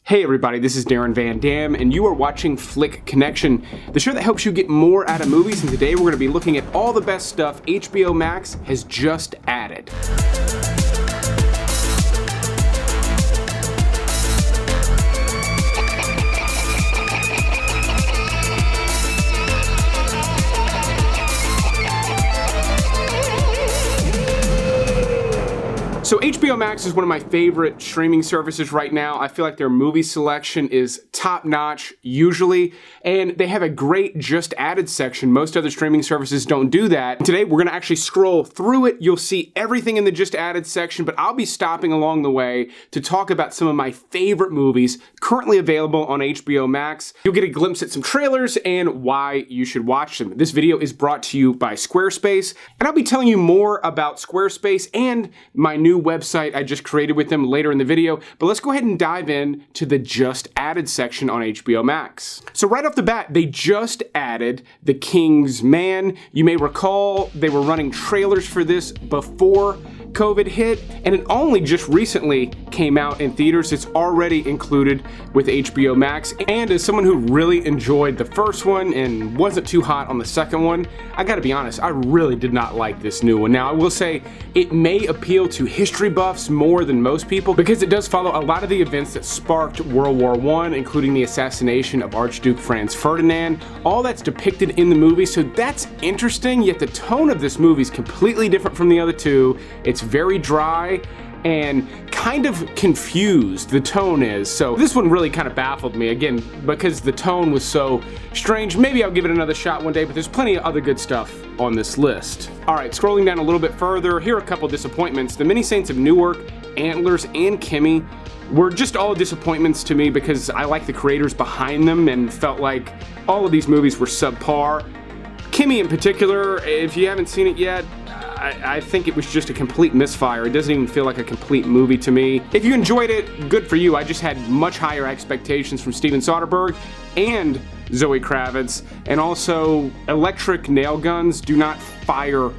Hey everybody, this is Darren Van Dam, and you are watching Flick Connection, the show that helps you get more out of movies, and today we're going to be looking at all the best stuff HBO Max has just added. So HBO Max is one of my favorite streaming services right now. I feel like their movie selection is top-notch usually, and they have a great just added section. Most other streaming services don't do that. Today we're gonna actually scroll through it. You'll see everything in the just added section, but I'll be stopping along the way to talk about some of my favorite movies currently available on HBO Max. You'll get a glimpse at some trailers and why you should watch them. This video is brought to you by Squarespace, and I'll be telling you more about Squarespace and my new website I just created with them later in the video, but let's go ahead and dive in to the just added section on HBO Max. So right off the bat, they just added The King's Man. You may recall they were running trailers for this before COVID hit, and it only just recently came out in theaters. It's already included with HBO Max, and as someone who really enjoyed the first one and wasn't too hot on the second one, I gotta be honest, I really did not like this new one. Now, I will say it may appeal to history buffs more than most people because it does follow a lot of the events that sparked World War I, including the assassination of Archduke Franz Ferdinand. All that's depicted in the movie, so that's interesting, yet the tone of this movie is completely different from the other two. It's very dry and kind of confused, the tone is. So this one really kind of baffled me, again, because the tone was so strange. Maybe I'll give it another shot one day, but there's plenty of other good stuff on this list. All right, scrolling down a little bit further, here are a couple disappointments. The Many Saints of Newark, Antlers, and Kimmy were just all disappointments to me because I like the creators behind them and felt like all of these movies were subpar. Kimmy in particular, if you haven't seen it yet, I think it was just a complete misfire. It doesn't even feel like a complete movie to me. If you enjoyed it, good for you. I just had much higher expectations from Steven Soderbergh and Zoe Kravitz. And also, electric nail guns do not fire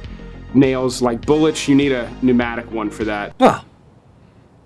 nails like bullets. You need a pneumatic one for that. Well,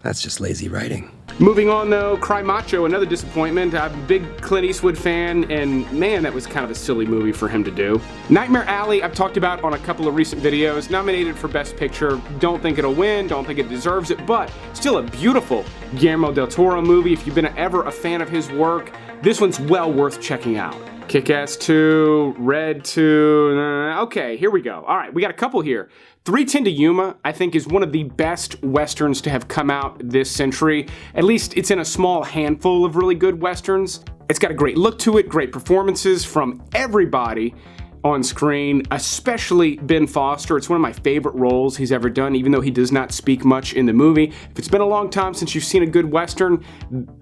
that's just lazy writing. Moving on though, Cry Macho, another disappointment. I'm a big Clint Eastwood fan, and man, that was kind of a silly movie for him to do. Nightmare Alley, I've talked about on a couple of recent videos, nominated for Best Picture. Don't think it'll win, don't think it deserves it, but still a beautiful Guillermo del Toro movie. If you've been ever a fan of his work, this one's well worth checking out. Kick-Ass 2, Red 2, okay, here we go. All right, we got a couple here. 3:10 to Yuma, I think, is one of the best westerns to have come out this century. At least it's in a small handful of really good westerns. It's got a great look to it, great performances from everybody on screen, especially Ben Foster. It's one of my favorite roles he's ever done, even though he does not speak much in the movie. If it's been a long time since you've seen a good Western,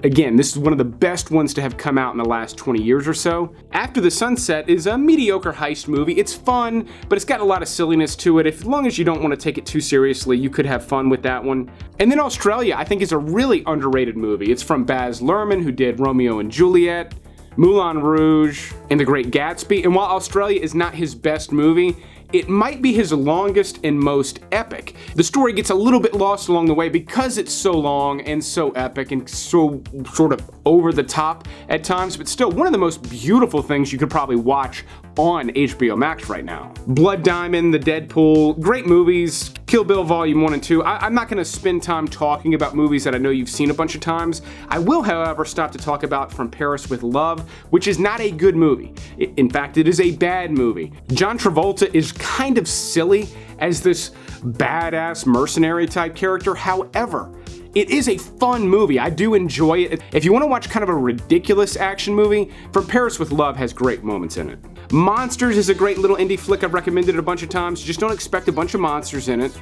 again, this is one of the best ones to have come out in the last 20 years or so. After the Sunset is a mediocre heist movie. It's fun, but it's got a lot of silliness to it. As long as you don't want to take it too seriously, you could have fun with that one. And then Australia, I think, is a really underrated movie. It's from Baz Luhrmann, who did Romeo and Juliet, Moulin Rouge, and The Great Gatsby. And while Australia is not his best movie, it might be his longest and most epic. The story gets a little bit lost along the way because it's so long and so epic and so sort of over the top at times, but still one of the most beautiful things you could probably watch on HBO Max right now. Blood Diamond, The Deadpool, great movies. Kill Bill Volume 1 and 2. I'm not gonna spend time talking about movies that I know you've seen a bunch of times. I will, however, stop to talk about From Paris with Love, which is not a good movie. In fact, it is a bad movie. John Travolta is kind of silly as this badass mercenary type character. However, it is a fun movie. I do enjoy it. If you want to watch kind of a ridiculous action movie, From Paris with Love has great moments in it. Monsters is a great little indie flick. I've recommended it a bunch of times. Just don't expect a bunch of monsters in it.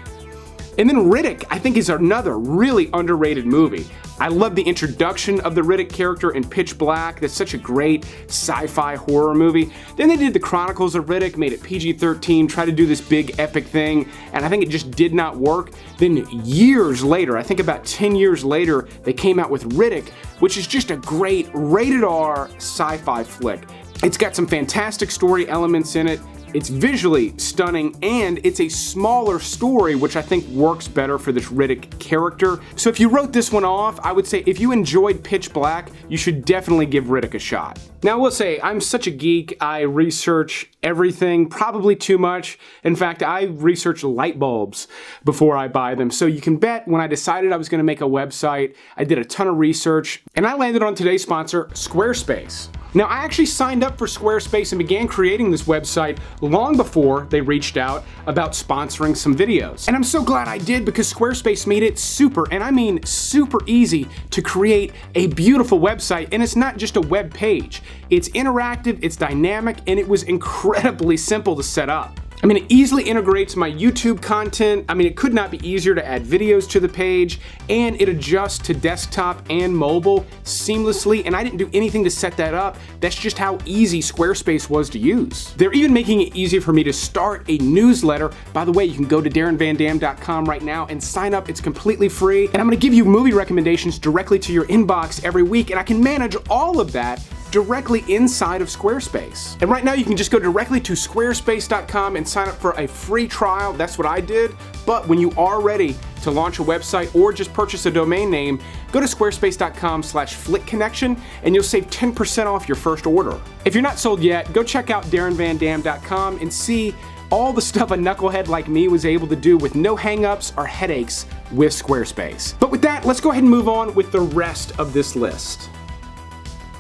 And then RIDDICK, I think, is another really underrated movie. I love the introduction of the Riddick character in Pitch Black. That's such a great sci-fi horror movie. Then they did the Chronicles of Riddick, made it PG-13, tried to do this big epic thing, and I think it just did not work. Then years later, I think about 10 years later, they came out with RIDDICK, which is just a great rated R sci-fi flick. It's got some fantastic story elements in it, It's visually stunning, and it's a smaller story, which I think works better for this Riddick character. So if you wrote this one off, I would say if you enjoyed Pitch Black, you should definitely give Riddick a shot. Now I will say, I'm such a geek, I research everything, probably too much. In fact, I research light bulbs before I buy them. So you can bet when I decided I was gonna make a website, I did a ton of research, and I landed on today's sponsor, Squarespace. Now, I actually signed up for Squarespace and began creating this website long before they reached out about sponsoring some videos. And I'm so glad I did, because Squarespace made it super, and I mean super easy, to create a beautiful website. And it's not just a web page. It's interactive, it's dynamic, and it was incredibly simple to set up. I mean, it easily integrates my YouTube content. I mean, it could not be easier to add videos to the page, and it adjusts to desktop and mobile seamlessly, and I didn't do anything to set that up. That's just how easy Squarespace was to use. They're even making it easy for me to start a newsletter. By the way, you can go to DarrenVanDam.com right now and sign up. It's completely free, and I'm gonna give you movie recommendations directly to your inbox every week, and I can manage all of that directly inside of Squarespace. And right now you can just go directly to squarespace.com and sign up for a free trial. That's what I did. But when you are ready to launch a website or just purchase a domain name, go to squarespace.com/flickconnection and you'll save 10% off your first order. If you're not sold yet, go check out DarrenVanDam.com and see all the stuff a knucklehead like me was able to do with no hangups or headaches with Squarespace. But with that, let's go ahead and move on with the rest of this list.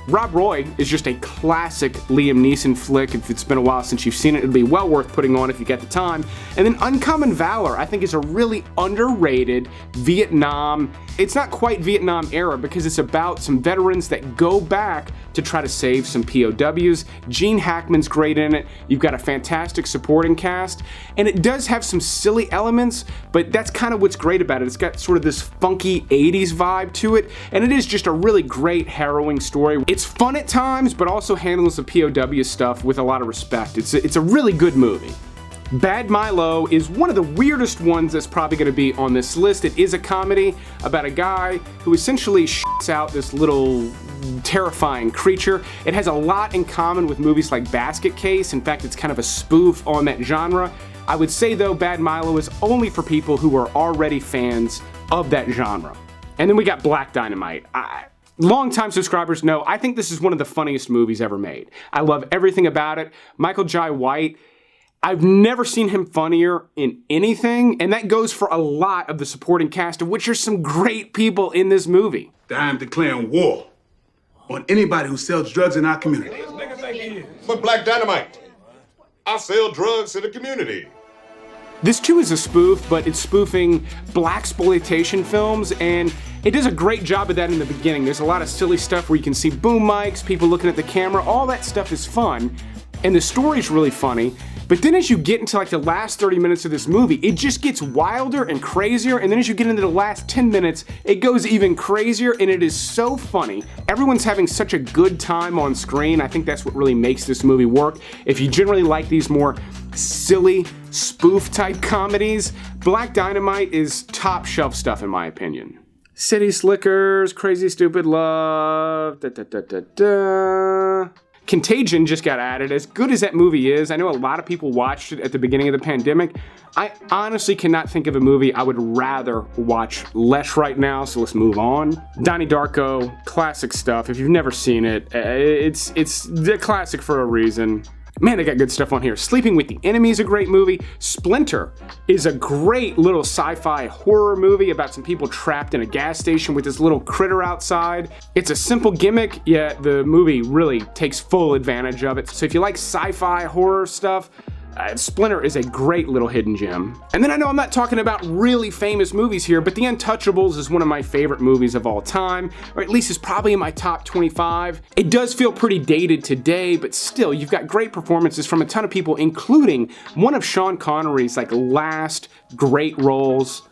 Rob Roy is just a classic Liam Neeson flick. If it's been a while since you've seen it, it'll be well worth putting on if you get the time. And then Uncommon Valor, I think, is a really underrated Vietnam. It's not quite Vietnam era, because it's about some veterans that go back to try to save some POWs. Gene Hackman's great in it. You've got a fantastic supporting cast, and it does have some silly elements, but that's kind of what's great about it. It's got sort of this funky 80s vibe to it, and it is just a really great, harrowing story. It's fun at times, but also handles the POW stuff with a lot of respect. It's a really good movie. Bad Milo is one of the weirdest ones that's probably going to be on this list. It is a comedy about a guy who essentially shits out this little terrifying creature. It has a lot in common with movies like Basket Case. In fact, it's kind of a spoof on that genre. I would say, though, Bad Milo is only for people who are already fans of that genre. And then we got Black Dynamite. Longtime subscribers know I think this is one of the funniest movies ever made. I love everything about it. Michael Jai White, I've never seen him funnier in anything, and that goes for a lot of the supporting cast, of which are some great people in this movie. I'm declaring war on anybody who sells drugs in our community. But Black Dynamite, I sell drugs to the community. This too is a spoof, but it's spoofing blaxploitation films, and it does a great job of that in the beginning. There's a lot of silly stuff where you can see boom mics, people looking at the camera, all that stuff is fun, and the story's really funny. But then as you get into like the last 30 minutes of this movie, it just gets wilder and crazier, and then as you get into the last 10 minutes, it goes even crazier, and it is so funny. Everyone's having such a good time on screen. I think that's what really makes this movie work. If you generally like these more silly, spoof-type comedies, Black Dynamite is top shelf stuff in my opinion. City Slickers, Crazy Stupid Love, Contagion just got added. As good as that movie is, I know a lot of people watched it at the beginning of the pandemic. I honestly cannot think of a movie I would rather watch less right now, so let's move on. Donnie Darko, classic stuff. If you've never seen it, it's the classic for a reason. Man, they got good stuff on here. Sleeping with the Enemy is a great movie. Splinter is a great little sci-fi horror movie about some people trapped in a gas station with this little critter outside. It's a simple gimmick, yet the movie really takes full advantage of it. So if you like sci-fi horror stuff, Splinter is a great little hidden gem. And then I know I'm not talking about really famous movies here, but The Untouchables is one of my favorite movies of all time, or at least it's probably in my top 25. It does feel pretty dated today, but still, you've got great performances from a ton of people, including one of Sean Connery's last great roles.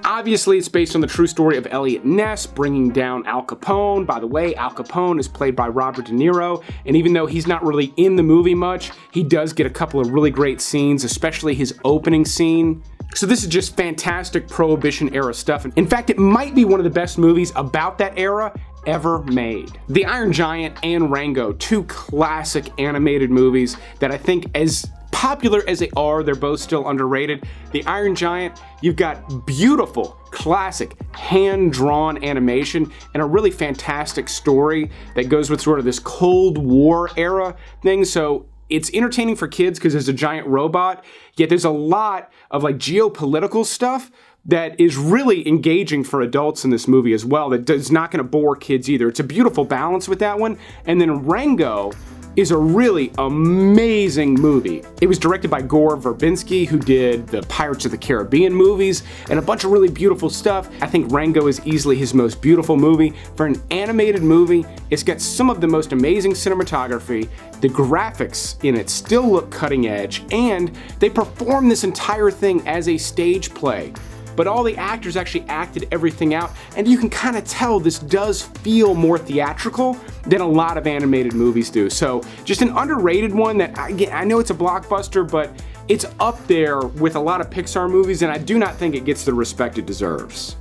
Obviously, it's based on the true story of Elliot Ness bringing down Al Capone. By the way, Al Capone is played by Robert De Niro, and even though he's not really in the movie much, he does get a couple of really great scenes, especially his opening scene. So this is just fantastic Prohibition era stuff. In fact, it might be one of the best movies about that era ever made. The Iron Giant and Rango, two classic animated movies that I think, as popular as they are, they're both still underrated. The Iron Giant, you've got beautiful, classic, hand-drawn animation and a really fantastic story that goes with sort of this Cold War era thing. So it's entertaining for kids because there's a giant robot, yet there's a lot of like geopolitical stuff that is really engaging for adults in this movie as well, that is not going to bore kids either. It's a beautiful balance with that one. And then Rango is a really amazing movie. It was directed by Gore Verbinski, who did the Pirates of the Caribbean movies and a bunch of really beautiful stuff. I think Rango is easily his most beautiful movie. For an animated movie, it's got some of the most amazing cinematography. The graphics in it still look cutting edge, and they perform this entire thing as a stage play. But all the actors actually acted everything out, and you can kind of tell this does feel more theatrical than a lot of animated movies do. So just an underrated one that, I know it's a blockbuster, but it's up there with a lot of Pixar movies, and I do not think it gets the respect it deserves.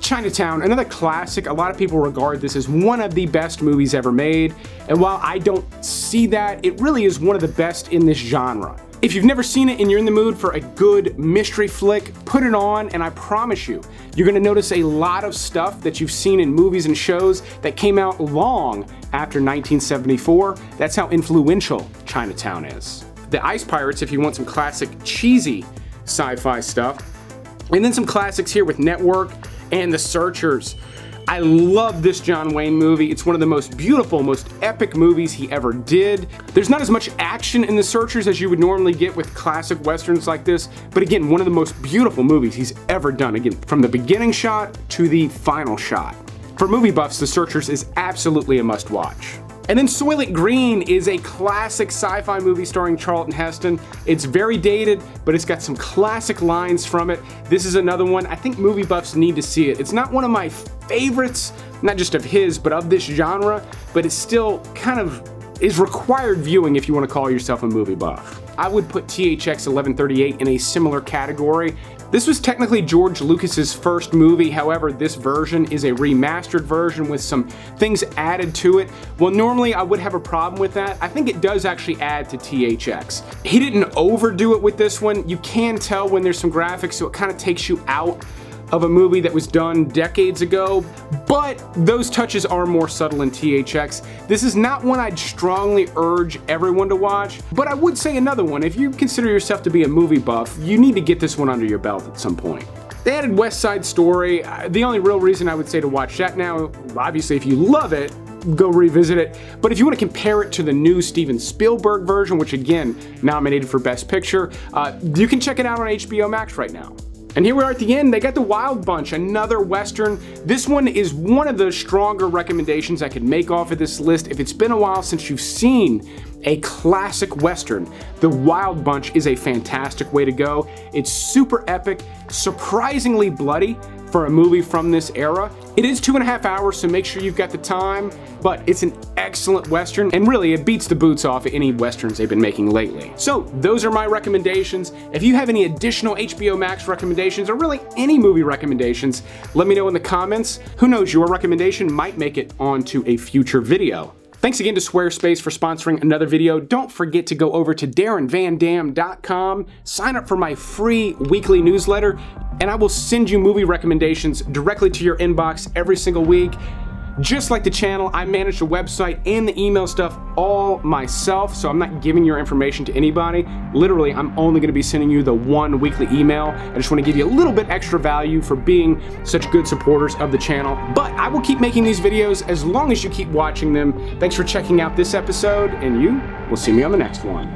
Chinatown, another classic. A lot of people regard this as one of the best movies ever made, and while I don't see that, it really is one of the best in this genre. If you've never seen it and you're in the mood for a good mystery flick, put it on, and I promise you, you're gonna notice a lot of stuff that you've seen in movies and shows that came out long after 1974. That's how influential Chinatown is. The Ice Pirates, if you want some classic cheesy sci-fi stuff, and then some classics here with Network and The Searchers. I love this John Wayne movie. It's one of the most beautiful, most epic movies he ever did. There's not as much action in The Searchers as you would normally get with classic westerns like this, but again, one of the most beautiful movies he's ever done. Again, from the beginning shot to the final shot. For movie buffs, The Searchers is absolutely a must-watch. And then Soylent Green is a classic sci-fi movie starring Charlton Heston. It's very dated, but it's got some classic lines from it. This is another one. I think movie buffs need to see it. It's not one of my favorites, not just of his, but of this genre, but it still kind of is required viewing if you want to call yourself a movie buff. I would put THX 1138 in a similar category. This was technically George Lucas's first movie, however, this version is a remastered version with some things added to it. Well, normally I would have a problem with that. I think it does actually add to THX. He didn't overdo it with this one. You can tell when there's some graphics, so it kind of takes you out of a movie that was done decades ago, but those touches are more subtle in THX. This is not one I'd strongly urge everyone to watch, but I would say another one. If you consider yourself to be a movie buff, you need to get this one under your belt at some point. They added West Side Story. The only real reason I would say to watch that now, obviously if you love it, go revisit it. But if you want to compare it to the new Steven Spielberg version, which again, nominated for Best Picture, you can check it out on HBO Max right now. And here we are at the end. They got The Wild Bunch, another Western. This one is one of the stronger recommendations I could make off of this list. If it's been a while since you've seen a classic Western, The Wild Bunch is a fantastic way to go. It's super epic, surprisingly bloody for a movie from this era. It is 2.5 hours, so make sure you've got the time, but it's an excellent Western, and really it beats the boots off of any Westerns they've been making lately. So those are my recommendations. If you have any additional HBO Max recommendations, or really any movie recommendations, let me know in the comments. Who knows, your recommendation might make it onto a future video. Thanks again to Squarespace for sponsoring another video. Don't forget to go over to DarrenVanDam.com, sign up for my free weekly newsletter, and I will send you movie recommendations directly to your inbox every single week. Just like the channel, I manage the website and the email stuff all myself, so I'm not giving your information to anybody. Literally, I'm only gonna be sending you the one weekly email. I just wanna give you a little bit extra value for being such good supporters of the channel. But I will keep making these videos as long as you keep watching them. Thanks for checking out this episode, and you will see me on the next one.